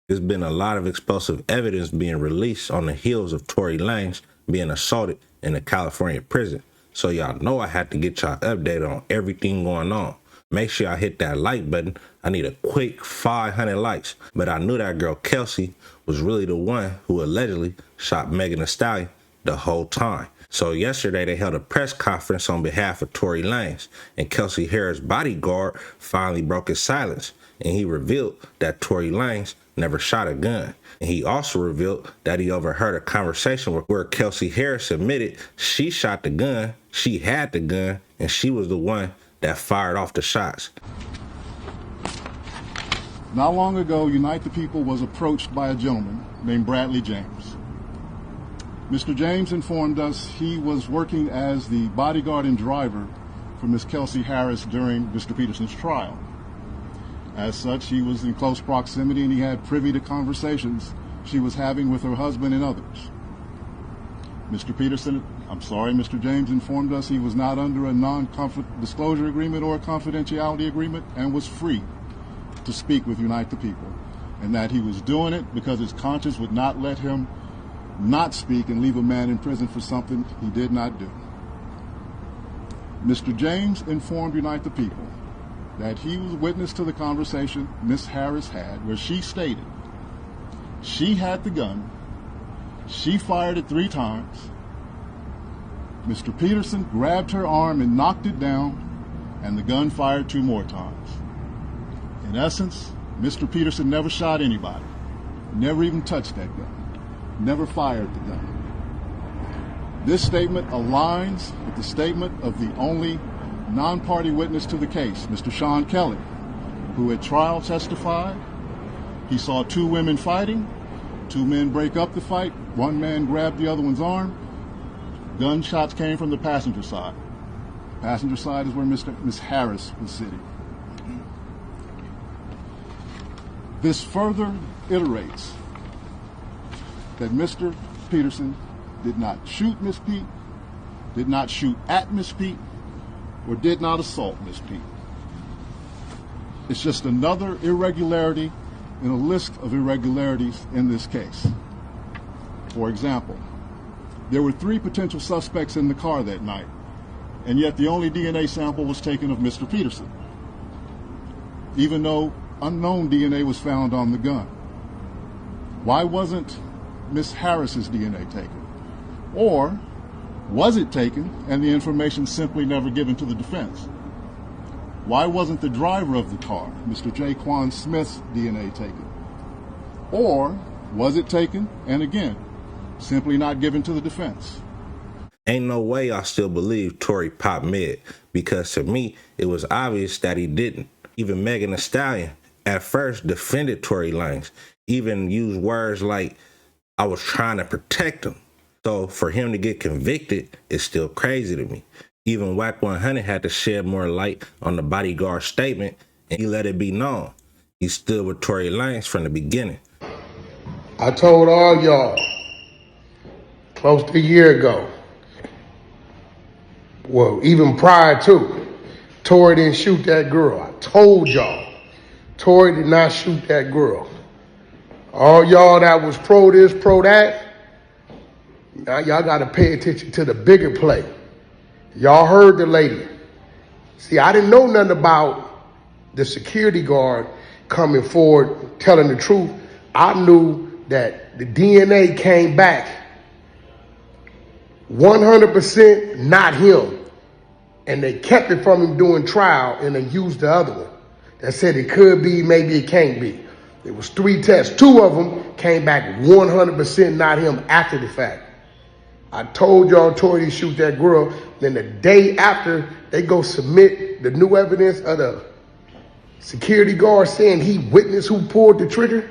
There's been a lot of explosive evidence being released on the heels of Tory Lanez being assaulted in a California prison. So y'all know I had to get y'all updated on everything going on. Make sure y'all hit that like button. I need a quick 500 likes. But I knew that girl Kelsey was really the one who allegedly shot Megan Thee Stallion the whole time. So yesterday they held a press conference on behalf of Tory Lanez, and Kelsey Harris' bodyguard finally broke his silence, and he revealed that Tory Lanez never shot a gun. And he also revealed that he overheard a conversation where Kelsey Harris admitted she shot the gun, she had the gun, and she was the one that fired off the shots. Not long ago, Unite the People was approached by a gentleman named Bradley James. Mr. James informed us he was working as the bodyguard and driver for Ms. Kelsey Harris during Mr. Peterson's trial. As such, he was in close proximity and he had privy to conversations she was having with her husband and others. Mr. James informed us he was not under a non-disclosure agreement or a confidentiality agreement and was free to speak with Unite the People, and that he was doing it because his conscience would not let him not speak and leave a man in prison for something he did not do. Mr. James informed Unite the People that he was witness to the conversation Ms. Harris had, where she stated she had the gun, she fired it 3 times, Mr. Peterson grabbed her arm and knocked it down, and the gun fired 2 more times. In essence, Mr. Peterson never shot anybody, never even touched that gun, never fired the gun. This statement aligns with the statement of the only non-party witness to the case, Mr. Sean Kelly, who at trial testified he saw 2 women fighting, 2 men break up the fight, 1 man grabbed the other one's arm. Gunshots came from the passenger side. The passenger side is where Ms. Harris was sitting. This further iterates that Mr. Peterson did not shoot Ms. Pete, did not shoot at Ms. Pete, or did not assault Ms. Pete. It's just another irregularity in a list of irregularities in this case. For example, there were 3 potential suspects in the car that night, and yet the only DNA sample was taken of Mr. Peterson, even though unknown DNA was found on the gun. Why wasn't Ms. Harris's DNA taken? Or was it taken and the information simply never given to the defense? Why wasn't the driver of the car, Mr. Jaquan Smith's DNA taken? Or was it taken and again, simply not given to the defense? Ain't no way I still believe Tory popped mid, because to me, it was obvious that he didn't. Even Megan Thee Stallion at first defended Tory Lanez, even used words like, I was trying to protect him. So for him to get convicted is still crazy to me. Even Wack 100 had to shed more light on the bodyguard statement, and he let it be known he stood with Tory Lanez from the beginning. I told all y'all close to a year ago, well, even prior to, Tory didn't shoot that girl. I told y'all, Tory did not shoot that girl. All y'all that was pro this, pro that, now y'all got to pay attention to the bigger play. Y'all heard the lady. See, I didn't know nothing about the security guard coming forward, telling the truth. I knew that the DNA came back 100% not him. And they kept it from him during trial, and they used the other one. That said it could be, maybe it can't be. There was 3 tests. 2 of them came back 100% not him after the fact. I told y'all Tory didn't shoot that girl. Then the day after, they go submit the new evidence of the security guard saying he witnessed who pulled the trigger.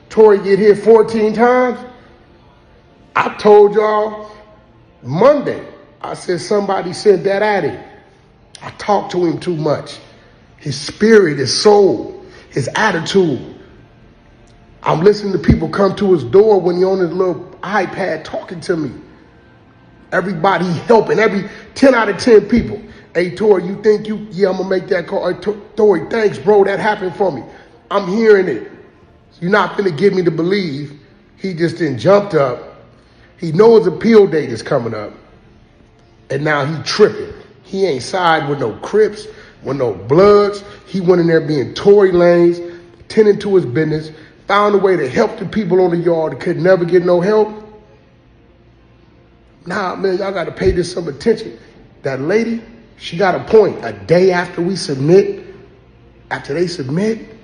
Tory get hit 14 times. I told y'all Monday, I said somebody sent that at him. I talked to him too much. His spirit, his soul, his attitude. I'm listening to people come to his door when he's on his little iPad talking to me. Everybody helping, every 10 out of 10 people. Hey, Tory, you think yeah, I'm gonna make that call. Hey, Tory, thanks, bro, that happened for me. I'm hearing it. You're not finna get me to believe he just didn't jumped up. He knows appeal date is coming up, and now he tripping. He ain't side with no Crips, with no Bloods. He went in there being Tory Lanez, tending to his business, found a way to help the people on the yard that could never get no help. Nah, man, y'all got to pay this some attention. That lady, she got a point. A day after we submit, after they submit,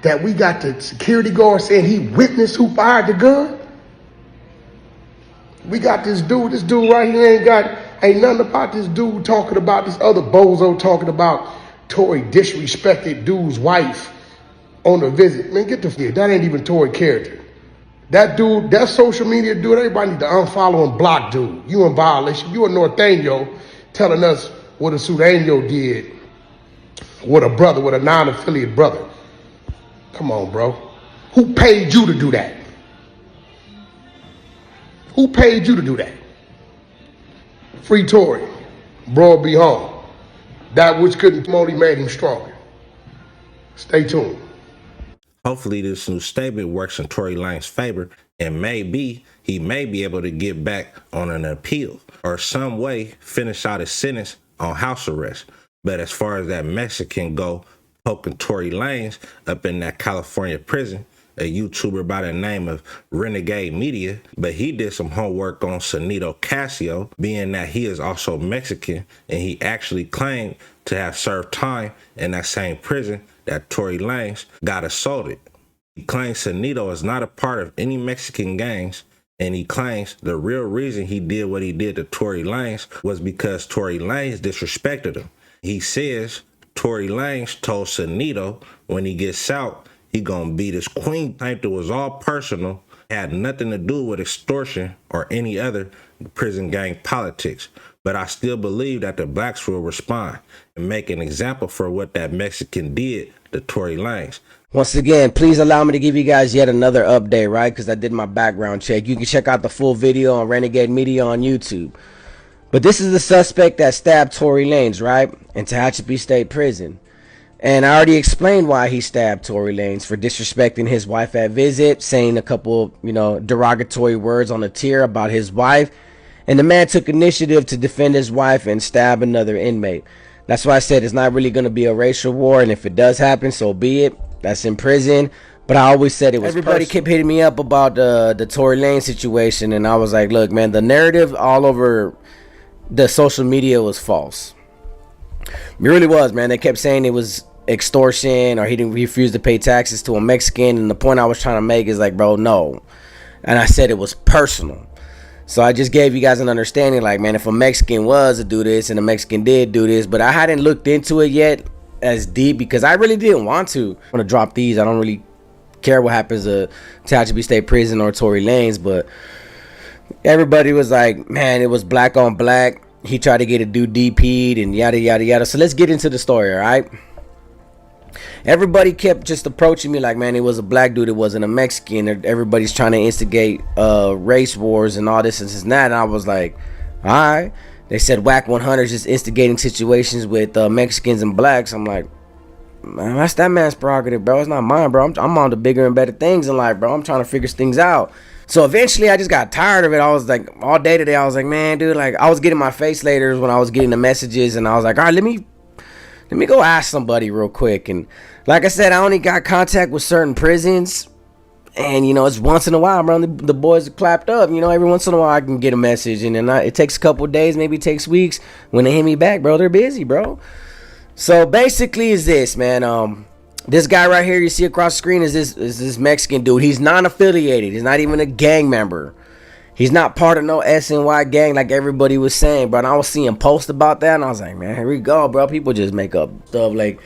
that we got the security guard saying he witnessed who fired the gun. We got this dude right here ain't nothing about this dude talking about this other bozo talking about Tory disrespected dude's wife on a visit. Man, get the fuck. That ain't even Tory character. That dude, that social media dude, everybody need to unfollow and block dude. You in violation. You a Norteño telling us what a Sureño did with a brother, with a non-affiliate brother. Come on, bro. Who paid you to do that? Who paid you to do that? Free Tory. Bro, be home. That which couldn't only made him stronger. Stay tuned. Hopefully this new statement works in Tory Lanez's favor, and maybe he may be able to get back on an appeal or some way finish out his sentence on house arrest. But as far as that Mexican go poking Tory Lanez up in that California prison, a YouTuber by the name of Renegade Media, but he did some homework on Sonito Casio, being that he is also Mexican, and he actually claimed to have served time in that same prison that Tory Lanez got assaulted. He claims Sonito is not a part of any Mexican gangs, and he claims the real reason he did what he did to Tory Lanez was because Tory Lanez disrespected him. He says Tory Lanez told Sonito when he gets out, he gonna beat his queen. It was all personal, had nothing to do with extortion or any other prison gang politics. But I still believe that the blacks will respond and make an example for what that Mexican did to Tory Lanez. Once again, please allow me to give you guys yet another update, right? Because I did my background check. You can check out the full video on Renegade Media on YouTube. But this is the suspect that stabbed Tory Lanez, right? In Tehachapi State Prison. And I already explained why he stabbed Tory Lanez, for disrespecting his wife at visit, saying a couple, derogatory words on the tier about his wife. And the man took initiative to defend his wife and stab another inmate. That's why I said it's not really going to be a racial war. And if it does happen, so be it. That's in prison. But I always said it was Everybody kept hitting me up about the Tory Lanez situation. And I was like, look, man, the narrative all over the social media was false. It really was, man. They kept saying it was extortion or he refused to pay taxes to a Mexican. And the point I was trying to make is like, bro, no. And I said it was personal. So I just gave you guys an understanding, like, man, if a Mexican was to do this and a Mexican did do this, but I hadn't looked into it yet as deep because I really didn't want to. I'm going to drop these. I don't really care what happens to Tehachapi State Prison or Tory Lanez, but everybody was like, man, it was black on black. He tried to get a dude DP'd and yada, yada, yada. So let's get into the story, all right? Everybody kept just approaching me like, man, it was a black dude, it wasn't a Mexican. Everybody's trying to instigate race wars and all this and that. And I was like, all right. They said Wack 100 is just instigating situations with Mexicans and blacks. I'm like, man, that's that man's prerogative, bro. It's not mine, bro. I'm on the bigger and better things in life, bro. I'm trying to figure things out. So eventually I just got tired of it. I was like, all day today, I was like, man, dude, like, I was getting my face later when I was getting the messages, and I was like, all right, let me go ask somebody real quick. And like I said, I only got contact with certain prisons, and it's once in a while, bro. The boys are clapped up, every once in a while I can get a message, and then it takes a couple of days, maybe it takes weeks. When they hit me back, bro, they're busy, bro. So basically is this, man. This guy right here you see across the screen is this Mexican dude. He's non-affiliated. He's not even a gang member. He's not part of no SNY gang like everybody was saying, bro. And I was seeing posts about that, and I was like, man, here we go, bro. People just make up stuff. Like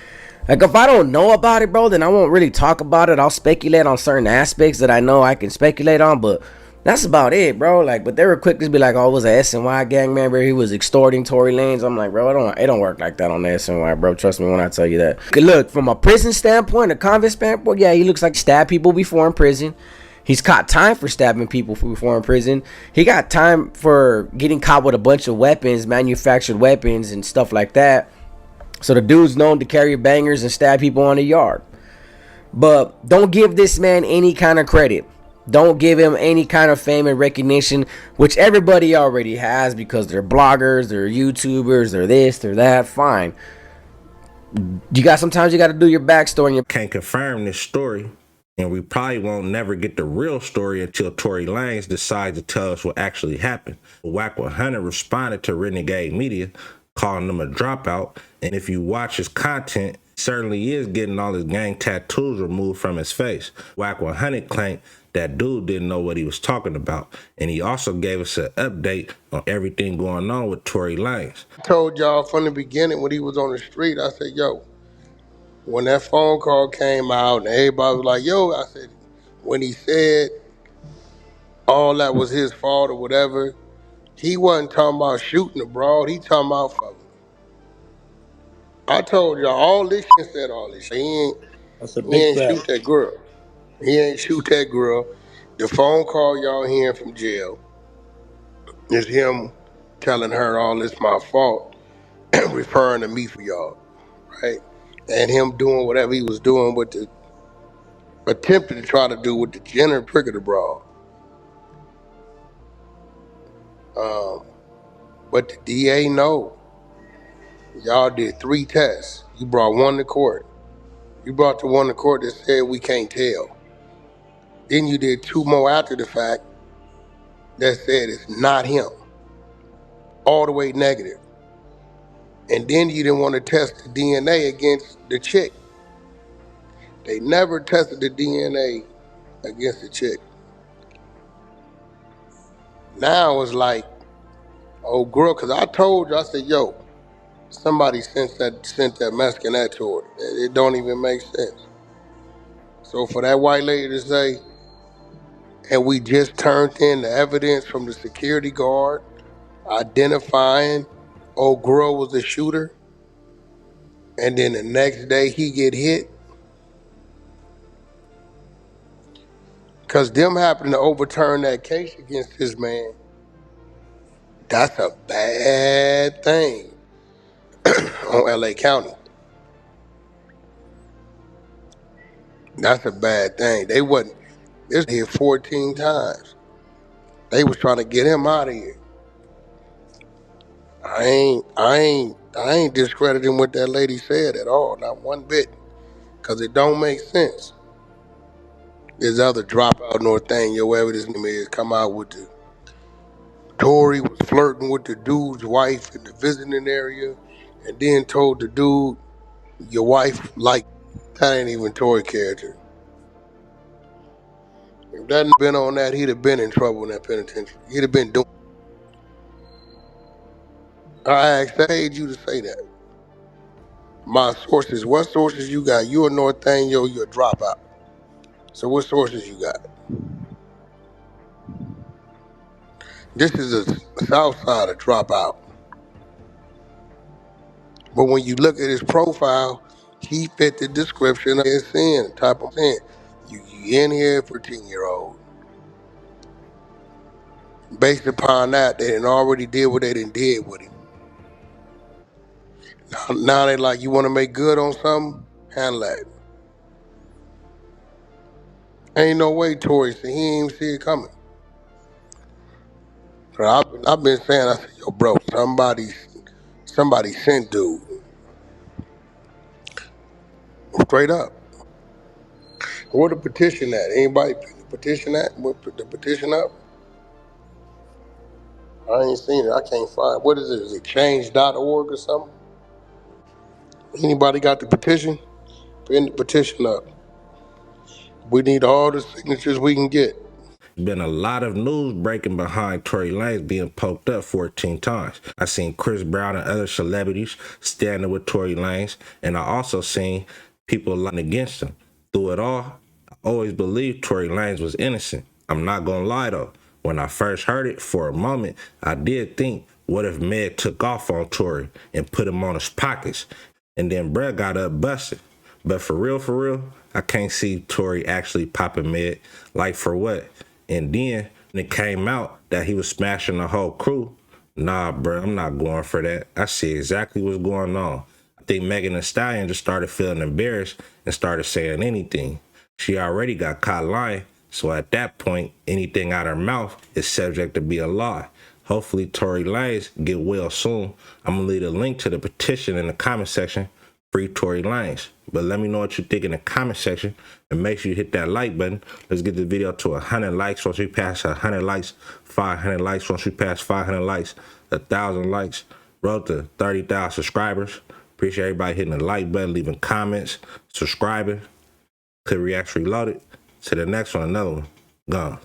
if I don't know about it, bro, then I won't really talk about it. I'll speculate on certain aspects that I know I can speculate on, but that's about it, bro. Like, but they were quick to be like, oh, it was a SNY gang member. He was extorting Tory Lanez. I'm like, bro, it don't work like that on the SNY, bro. Trust me when I tell you that. Look, from a prison standpoint, a convict standpoint, yeah, he looks like stabbed people before in prison. He's caught time for stabbing people before in prison. He got time for getting caught with a bunch of weapons, manufactured weapons and stuff like that. So the dude's known to carry bangers and stab people on the yard. But don't give this man any kind of credit. Don't give him any kind of fame and recognition, which everybody already has because they're bloggers, they're YouTubers, they're this, they're that. Fine. You got sometimes you got to do your backstory and your Can't confirm this story, and we probably won't never get the real story until Tory Lanez decides to tell us what actually happened. Wack 100 responded to Renegade Media, calling them a dropout, and if you watch his content, certainly is getting all his gang tattoos removed from his face. Wack 100 claimed that dude didn't know what he was talking about, and he also gave us an update on everything going on with Tory Lanez. I told y'all from the beginning when he was on the street, I said, yo, when that phone call came out and everybody was like, yo, I said, when he said all that was his fault or whatever, he wasn't talking about shooting abroad. He talking about fucking. I told y'all all this shit, said all this shit. That's a He big ain't fact. shoot that girl. He ain't shoot that girl. The phone call y'all hearing from jail is him telling her all this my fault, referring to me for y'all, right? And him doing whatever he was doing with the attempting to try to do with the Jenner Prickett abroad. But the DA know. Y'all did 3 tests. You brought one to court. You brought the one to court that said we can't tell. Then you did 2 more after the fact that said it's not him. All the way negative. And then you didn't want to test the DNA against the chick. They never tested the DNA against the chick. Now it's like, oh girl, because I told you, I said, yo, somebody sent that Mexican to her. It don't even make sense. So for that white lady to say, and we just turned in the evidence from the security guard identifying old girl was the shooter, and then the next day he get hit, because them happened to overturn that case against this man. That's a bad thing on LA County. That's a bad thing. They wasn't, this here 14 times. They was trying to get him out of here. I ain't discrediting what that lady said at all, not one bit, because it don't make sense. There's other dropout North thing, whatever this name is, come out with the Tory was flirting with the dude's wife in the visiting area, and then told the dude, your wife like, that ain't even Tory character. If that had been on that, he'd have been in trouble in that penitentiary. He'd have been doing. I paid you to say that. My sources, what sources you got? You a North thing, you're a dropout. So what sources you got? This is a South Side of dropout. But when you look at his profile, he fit the description of his sin, type of sin. You in here for 10-year-old. Based upon that, they done already did what they done did with him. Now they like, you want to make good on something? Handle that. Ain't no way Tory said he ain't even see it coming. So I've been saying, I said, yo, bro, somebody sent dude. Straight up. Where the petition at? Anybody pick the petition at? Put the petition up? I ain't seen it. I can't find. What is it? Is it change.org or something? Anybody got the petition? Pin the petition up. We need all the signatures we can get. Been a lot of news breaking behind Tory Lanez being poked up 14 times. I seen Chris Brown and other celebrities standing with Tory Lanez, and I also seen people lying against him. Through it all, I always believed Tory Lanez was innocent. I'm not gonna lie though. When I first heard it, for a moment, I did think, what if Meg took off on Tory and put him on his pockets, and then Brett got up busted? But for real, I can't see Tory actually popping Meg. Like for what? And then when it came out that he was smashing the whole crew, nah, bro, I'm not going for that. I see exactly what's going on. think Megan Thee Stallion just started feeling embarrassed and started saying anything. She already got caught lying, so at that point, anything out her mouth is subject to be a lie. Hopefully Tory Lanez get well soon. I'm gonna leave a link to the petition in the comment section. Free Tory Lanez. But let me know what you think in the comment section, and make sure you hit that like button. Let's get the video to 100 likes. Once we pass 100 likes, 500 likes. Once we pass 500 likes, 1,000 likes. Road to 30,000 subscribers. Appreciate everybody hitting the like button, leaving comments, subscribing. Could Reacts Reloaded. To the next one, another one. Gone.